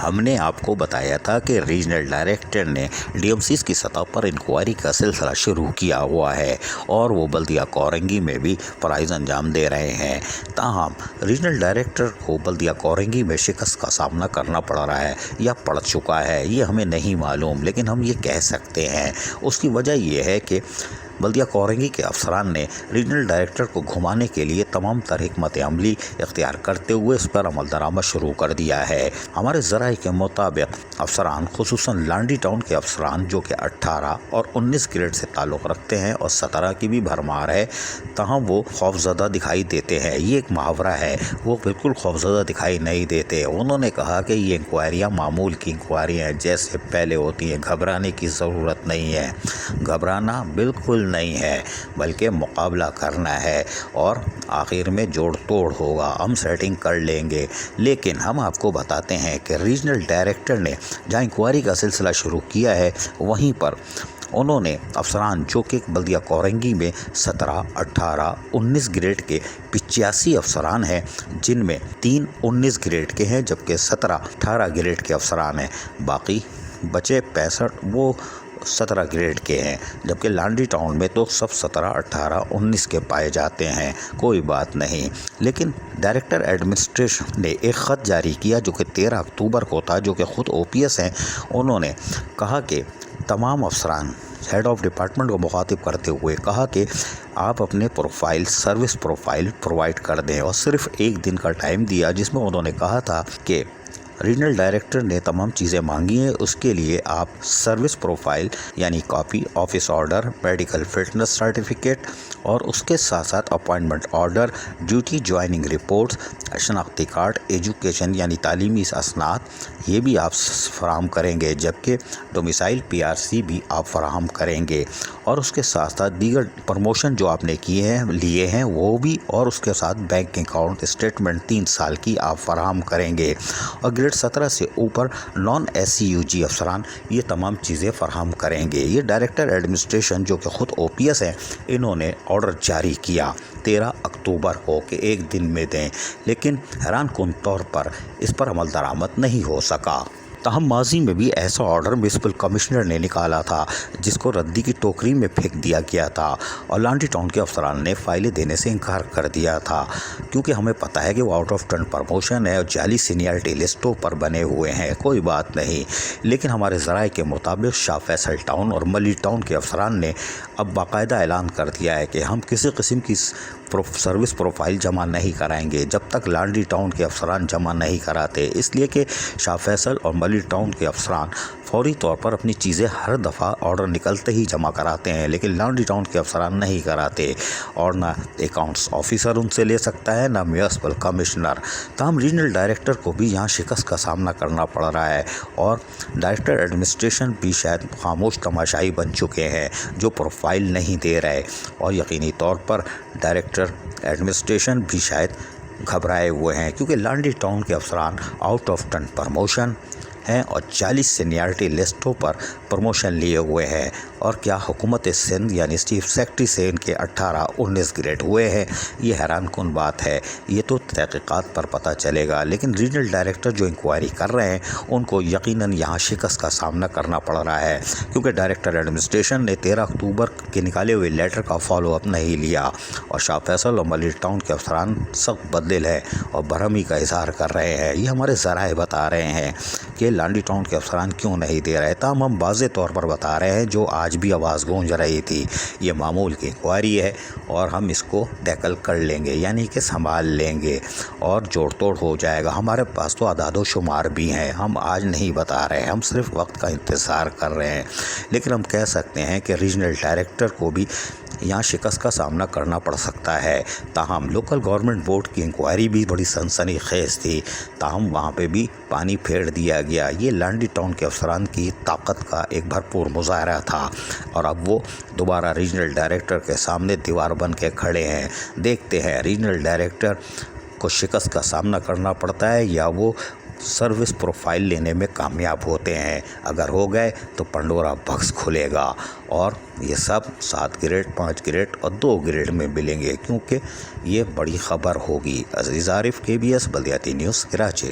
ہم نے آپ کو بتایا تھا کہ ریجنل ڈائریکٹر نے DMCs کی سطح پر انکوائری کا سلسلہ شروع کیا ہوا ہے اور وہ بلدیہ کورنگی میں بھی فرائض انجام دے رہے ہیں۔ تاہم ریجنل ڈائریکٹر کو بلدیہ کورنگی میں شکست کا سامنا کرنا پڑ رہا ہے یا پڑ چکا ہے، یہ ہمیں نہیں معلوم، لیکن ہم یہ کہہ سکتے ہیں۔ اس کی وجہ یہ ہے کہ بلدیہ کورنگی کے افسران نے ریجنل ڈائریکٹر کو گھمانے کے لیے تمام تر حکمت عملی اختیار کرتے ہوئے اس پر عمل درآمد شروع کر دیا ہے۔ ہمارے ذرائع کے مطابق افسران، خصوصاً لانڈی ٹاؤن کے افسران جو کہ 18 اور 19 گریڈ سے تعلق رکھتے ہیں اور 17 کی بھی بھرمار ہے، تاہم وہ خوفزدہ دکھائی دیتے ہیں۔ یہ ایک محاورہ ہے، وہ بالکل خوفزدہ دکھائی نہیں دیتے۔ انہوں نے کہا کہ یہ انکوائریاں معمول کی انکوائریاں جیسے پہلے ہوتی ہیں، گھبرانے کی ضرورت نہیں ہے۔ گھبرانا بالکل نہیں ہے، بلکہ مقابلہ کرنا ہے اور آخر میں جوڑ توڑ ہوگا، ہم سیٹنگ کر لیں گے۔ لیکن ہم آپ کو بتاتے ہیں کہ ریجنل ڈائریکٹر نے جہاں انکوائری کا سلسلہ شروع کیا ہے، وہیں پر انہوں نے افسران جو کہ بلدیہ کورنگی میں 17، 18، 19 گریڈ کے 85 افسران ہیں، جن میں 3 19 گریڈ کے ہیں جبکہ 17 18 گریڈ کے افسران ہیں، باقی بچے 65 وہ 17 گریڈ کے ہیں، جبکہ لانڈی ٹاؤن میں تو سب 17، 18، 19 کے پائے جاتے ہیں۔ کوئی بات نہیں، لیکن ڈائریکٹر ایڈمنسٹریشن نے ایک خط جاری کیا جو کہ 13 اکتوبر کو تھا، جو کہ خود OPS ہیں۔ انہوں نے کہا کہ تمام افسران، ہیڈ آف ڈپارٹمنٹ کو مخاطب کرتے ہوئے کہا کہ آپ اپنے سروس پروفائل پرووائڈ کر دیں، اور صرف ایک دن کا ٹائم دیا، جس میں انہوں نے کہا تھا کہ ریجنل ڈائریکٹر نے تمام چیزیں مانگی ہیں، اس کے لیے آپ سروس پروفائل یعنی copy, office order, medical fitness certificate اور اس کے ساتھ ساتھ appointment order, duty joining reports, شناختی کارڈ، ایجوکیشن یعنی تعلیمی اسناد، یہ بھی آپ فراہم کریں گے، جبکہ ڈومیسائل PRC بھی آپ فراہم کریں گے، اور اس کے ساتھ ساتھ دیگر پروموشن جو آپ نے لیے ہیں وہ بھی، اور اس کے ساتھ بینک اکاؤنٹ اسٹیٹمنٹ 3 سال کی آپ فراہم کریں گے، اور گریڈ 17 سے اوپر نان SCUG افسران یہ تمام چیزیں فراہم کریں گے۔ یہ ڈائریکٹر ایڈمنسٹریشن جو کہ خود OPS ہیں، انہوں نے آرڈر جاری کیا 13 اکتوبر کو کہ ایک دن میں دیں، لیکن حیران کن طور پر اس پر عمل درآمد نہیں ہو سکا۔ تاہم ماضی میں بھی ایسا آرڈر میونسپل کمشنر نے نکالا تھا جس کو ردی کی ٹوکری میں پھینک دیا گیا تھا، اور لانڈی ٹاؤن کے افسران نے فائلیں دینے سے انکار کر دیا تھا، کیونکہ ہمیں پتہ ہے کہ وہ آؤٹ آف ٹرن پروموشن ہے اور جعلی سینیئرٹی لسٹوں پر بنے ہوئے ہیں۔ کوئی بات نہیں، لیکن ہمارے ذرائع کے مطابق شاہ فیصل ٹاؤن اور ملی ٹاؤن کے افسران نے اب باقاعدہ اعلان کر دیا ہے کہ ہم کسی قسم کی سروس پروفائل جمع نہیں کرائیں گے جب تک لانڈی ٹاؤن کے افسران جمع نہیں کراتے، اس لیے کہ شاہ فیصل اور ملی ٹاؤن کے افسران فوری طور پر اپنی چیزیں ہر دفعہ آرڈر نکلتے ہی جمع کراتے ہیں، لیکن لانڈی ٹاؤن کے افسران نہیں کراتے، اور نہ اکاؤنٹس آفیسر ان سے لے سکتا ہے، نہ میونسپل کمشنر۔ تاہم ریجنل ڈائریکٹر کو بھی یہاں شکست کا سامنا کرنا پڑ رہا ہے، اور ڈائریکٹر ایڈمنسٹریشن بھی شاید خاموش تماشائی بن چکے ہیں جو پروفائل نہیں دے رہے، اور یقینی طور پر ڈائریکٹر ایڈمنسٹریشن بھی شاید گھبرائے ہوئے ہیں، کیونکہ لانڈی ٹاؤن کے افسران آؤٹ آف ٹرن پروموشن ہیں اور 40 سینیارٹی لسٹوں پر پروموشن لیے ہوئے ہیں، اور کیا حکومت سندھ یعنی چیف سیکرٹری سے ان کے 18 19 گریڈ ہوئے ہیں؟ یہ حیران کن بات ہے، یہ تو تحقیقات پر پتہ چلے گا، لیکن ریجنل ڈائریکٹر جو انکوائری کر رہے ہیں ان کو یقیناً یہاں شکست کا سامنا کرنا پڑ رہا ہے، کیونکہ ڈائریکٹر ایڈمنسٹریشن نے 13 اکتوبر کے نکالے ہوئے لیٹر کا فالو اپ نہیں لیا، اور شاہ فیصل اور ملی ٹاؤن کے افسران سخت بددل ہیں اور برہمی کا اظہار کر رہے ہیں۔ یہ ہمارے ذرائع بتا رہے ہیں کہ لانڈی ٹاؤن کے افسران کیوں نہیں دے رہے، تاہم ہم واضح طور پر بتا رہے ہیں جو آج بھی آواز گونج رہی تھی، یہ معمول کی انکوائری ہے اور ہم اس کو ٹیکل کر لیں گے، یعنی کہ سنبھال لیں گے اور جوڑ توڑ ہو جائے گا۔ ہمارے پاس تو اعداد و شمار بھی ہیں، ہم آج نہیں بتا رہے ہیں، ہم صرف وقت کا انتظار کر رہے ہیں، لیکن ہم کہہ سکتے ہیں کہ ریجنل ڈائریکٹر کو بھی یہاں شکست کا سامنا کرنا پڑ سکتا ہے۔ تاہم لوکل گورنمنٹ بورڈ کی انکوائری بھی بڑی سنسنی خیز تھی، تاہم وہاں پہ بھی پانی پھیر دیا گیا۔ یہ لانڈی ٹاؤن کے افسران کی طاقت کا ایک بھرپور مظاہرہ تھا، اور اب وہ دوبارہ ریجنل ڈائریکٹر کے سامنے دیوار بن کے کھڑے ہیں۔ دیکھتے ہیں ریجنل ڈائریکٹر کو شکست کا سامنا کرنا پڑتا ہے یا وہ سروس پروفائل لینے میں کامیاب ہوتے ہیں۔ اگر ہو گئے تو پنڈورا باکس کھلے گا، اور یہ سب 7 گریڈ، 5 گریڈ اور 2 گریڈ میں ملیں گے، کیونکہ یہ بڑی خبر ہوگی۔ عزیز عارف، KBS بلدیاتی نیوز، کراچی۔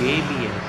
KBS